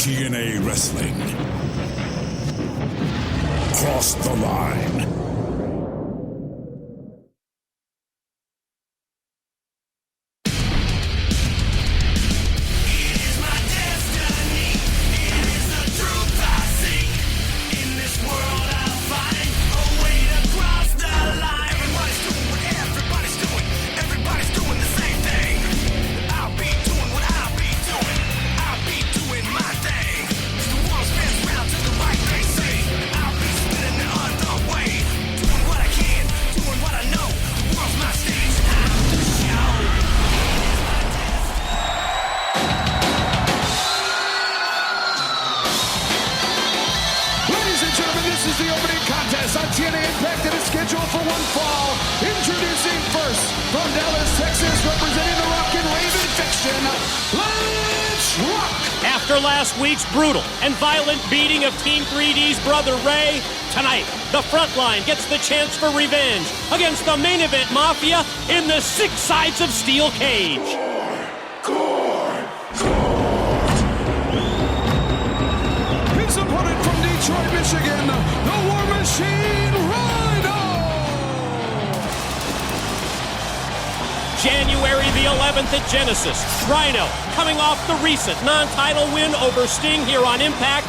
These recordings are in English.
TNA Wrestling. Cross the line. This is the opening contest on TNA Impact that is scheduled for one fall. Introducing first, from Dallas, Texas, representing the Rock and Raven faction, Lance Rock. After last week's brutal and violent beating of Team 3D's brother Ray, tonight the Frontline gets the chance for revenge against the Main Event Mafia in the 6 Sides of Steel cage. His opponent from Detroit, Michigan, the War Machine, Rhino! January the 11th at Genesis, Rhino, coming off the recent non-title win over Sting here on Impact,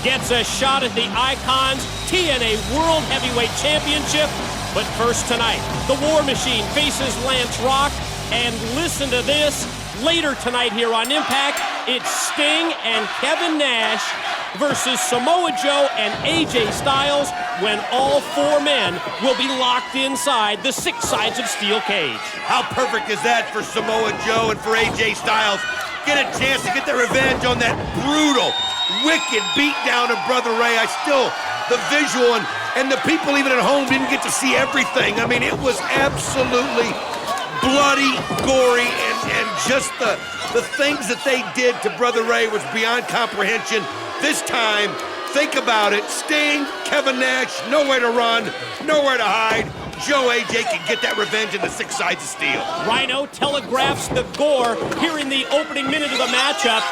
gets a shot at the Icons TNA World Heavyweight Championship. But first tonight, the War Machine faces Lance Rock, and listen to this, later tonight here on Impact, it's Sting and Kevin Nash versus Samoa Joe and AJ Styles, when all 4 men will be locked inside the 6 Sides of Steel cage. How perfect is that for Samoa Joe and for AJ Styles? Get a chance to get their revenge on that brutal, wicked beatdown of Brother Ray. The visual and the people even at home didn't get to see everything. I mean, it was absolutely bloody, gory, and just the things that they did to Brother Ray was beyond comprehension. This time, think about it. Sting, Kevin Nash, nowhere to run, nowhere to hide. Joe AJ can get that revenge in the 6 Sides of Steel. Rhino telegraphs the gore here in the opening minute of the matchup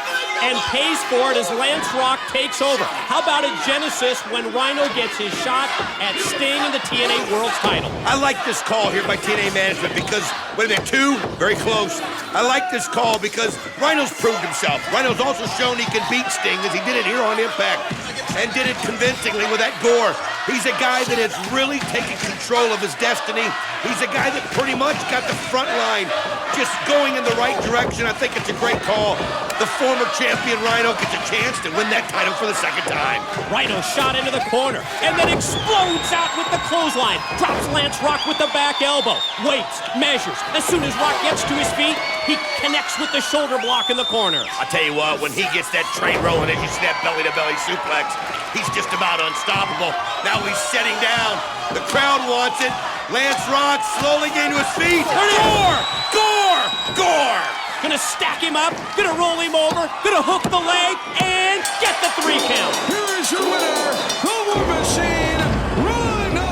and pays for it as Lance Rock takes over. How about at Genesis when Rhino gets his shot at Sting in the TNA World title? I like this call here by TNA management because, wait a minute, 2, very close. I like this call because Rhino's proved himself. Rhino's also shown he can beat Sting as he did it here on Impact and did it convincingly with that gore. He's a guy that has really taken control of his destiny. He's a guy that pretty much got the front line just going in the right direction. I think it's a great call. The former champion Rhino gets a chance to win that title for the 2nd time. Rhino shot into the corner and then explodes out with the clothesline. Drops Lance Rock with the back elbow. Waits, measures. As soon as Rock gets to his feet, he connects with the shoulder block in the corner. I'll tell you what, when he gets that train rolling, as you see that belly-to-belly suplex, he's just about unstoppable. Now he's setting down. The crowd wants it. Lance Rock slowly getting to his feet. Gore! Gore! Gore! Gonna stack him up, gonna roll him over, gonna hook the leg, and get the 3 count. Here is your winner, the War Machine, Rhino!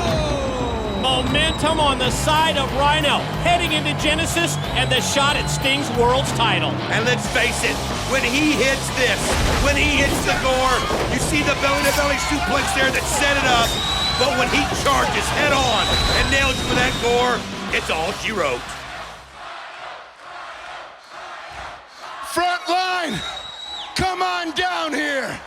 Momentum on the side of Rhino, heading into Genesis and the shot at Sting's World's title. And let's face it, when he hits this, when he hits the gore, you see the belly-to-belly suplex there that set it up, but when he charges head on and nails you with that gore, it's all she wrote. Frontline, come on down here.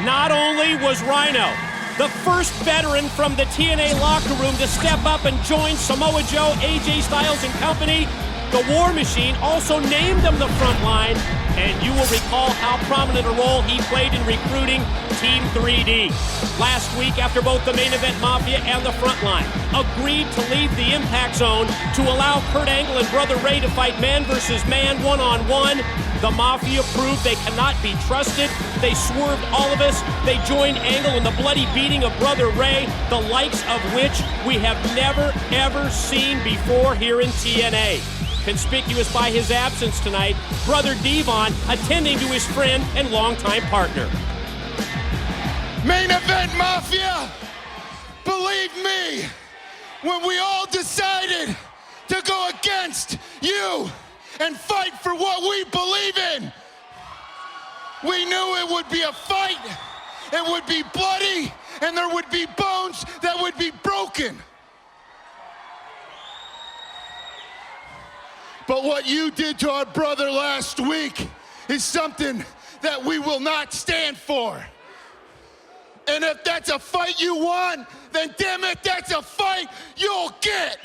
Not only was Rhino the first veteran from the TNA locker room to step up and join Samoa Joe, AJ Styles and company, the War Machine also named him the Frontline, and you will recall how prominent a role he played in recruiting Team 3D. Last week, after both the Main Event Mafia and the Frontline agreed to leave the Impact Zone to allow Kurt Angle and Brother Ray to fight man versus man, one-on-one, the Mafia proved they cannot be trusted. They swerved all of us. They joined Angle in the bloody beating of Brother Ray, the likes of which we have never, ever seen before here in TNA. Conspicuous by his absence tonight, Brother Devon attending to his friend and longtime partner. Main Event Mafia, believe me, when we all decided to go against you and fight for what we believe in. We knew it would be a fight, it would be bloody, and there would be bones that would be broken. But what you did to our brother last week is something that we will not stand for. And if that's a fight you want, then damn it, that's a fight you'll get.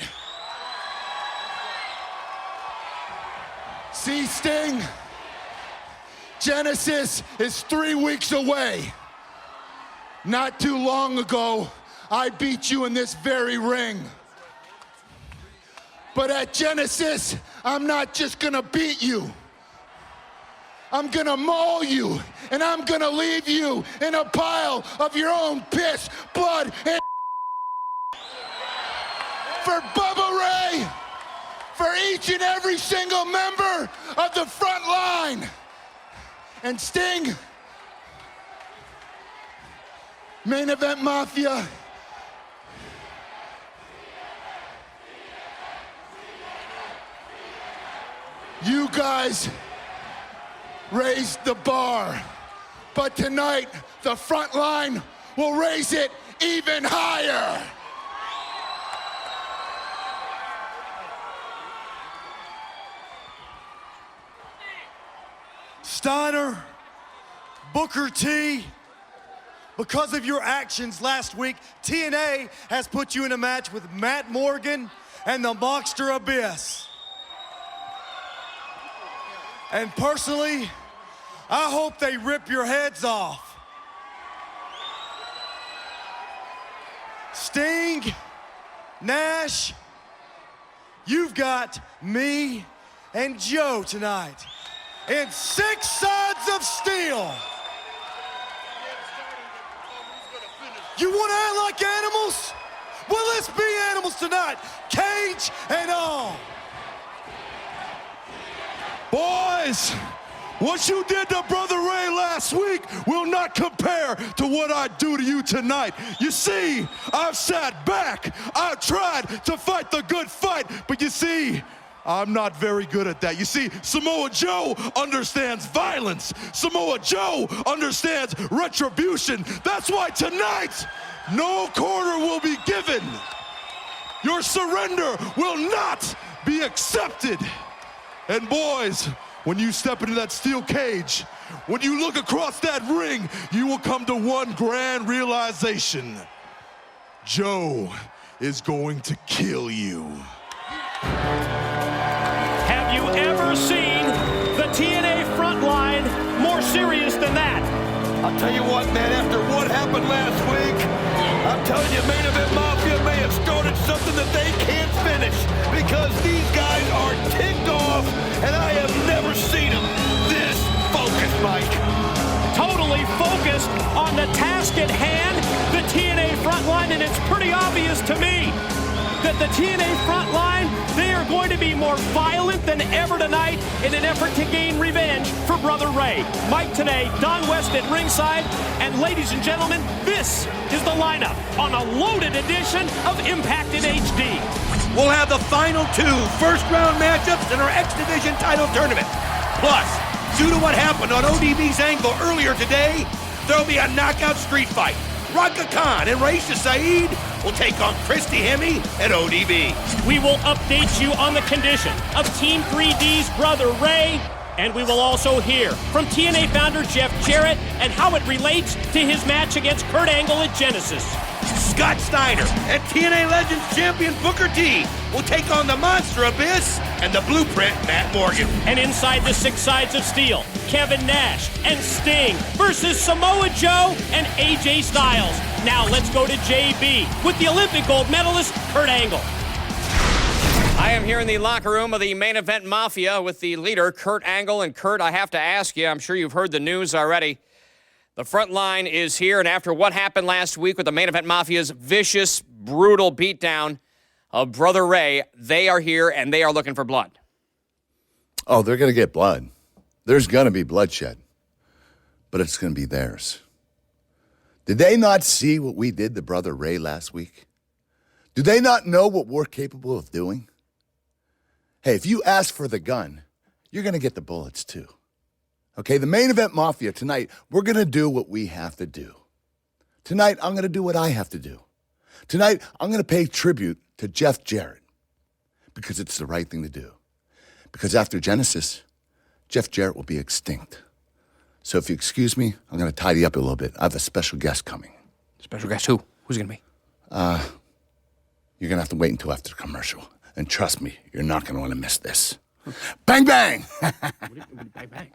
See, Sting, Genesis is 3 weeks away. Not too long ago, I beat you in this very ring. But at Genesis, I'm not just gonna beat you. I'm gonna maul you, and I'm gonna leave you in a pile of your own piss, blood, and for Bubba Ray, for each and every single member of the front line. And Sting, Main Event Mafia, you guys raised the bar, but tonight the front line will raise it even higher. Steiner, Booker T, because of your actions last week, TNA has put you in a match with Matt Morgan and the Monster Abyss. And personally, I hope they rip your heads off. Sting, Nash, you've got me and Joe tonight in 6 sides of steel. You want to act like animals? Well, let's be animals tonight, cage and all. Boys, what you did to Brother Ray last week will not compare to what I do to you tonight. You see, I've sat back. I've tried to fight the good fight, but you see, I'm not very good at that. You see, Samoa Joe understands violence. Samoa Joe understands retribution. That's why tonight, no quarter will be given. Your surrender will not be accepted. And boys, when you step into that steel cage, when you look across that ring, you will come to one grand realization. Joe is going to kill you. Have you ever seen the TNA frontline more serious than that? I'll tell you what, man, after what happened last week, I'm telling you, Main Event Mafia may have started something that they can't finish because these guys are ticked off, and I have never seen them this focused, Mike. Totally focused on the task at hand, the TNA frontline, and it's pretty obvious to me that the TNA frontline, they are going to be more violent than ever tonight in an effort to gain revenge for Brother Ray. Mike today, Don West at ringside, and ladies and gentlemen, this is the lineup on a loaded edition of Impact in HD. We'll have the final 2 first-round matchups in our X Division title tournament. Plus, due to what happened on ODB's angle earlier today, there'll be a knockout street fight. Raka Khan and Raisha Saeed will take on Christy Hemme at ODB. We will update you on the condition of Team 3D's Brother Ray, and we will also hear from TNA founder Jeff Jarrett and how it relates to his match against Kurt Angle at Genesis. Scott Steiner and TNA Legends champion Booker T will take on the Monster Abyss and the Blueprint Matt Morgan. And inside the 6 sides of steel, Kevin Nash and Sting versus Samoa Joe and AJ Styles. Now let's go to JB with the Olympic gold medalist Kurt Angle. I am here in the locker room of the Main Event Mafia with the leader, Kurt Angle. And Kurt, I have to ask you, I'm sure you've heard the news already. The front line is here, and after what happened last week with the Main Event Mafia's vicious, brutal beatdown of Brother Ray, they are here, and they are looking for blood. Oh, they're going to get blood. There's going to be bloodshed, but it's going to be theirs. Did they not see what we did to Brother Ray last week? Do they not know what we're capable of doing? Hey, if you ask for the gun, you're going to get the bullets too. Okay, the Main Event Mafia tonight, we're going to do what we have to do. Tonight, I'm going to do what I have to do. Tonight, I'm going to pay tribute to Jeff Jarrett because it's the right thing to do. Because after Genesis, Jeff Jarrett will be extinct. So if you excuse me, I'm going to tidy up a little bit. I have a special guest coming. Special guest who? Who's going to be? You're going to have to wait until after the commercial. And trust me, you're not going to want to miss this. Bang, bang! Bang, bang.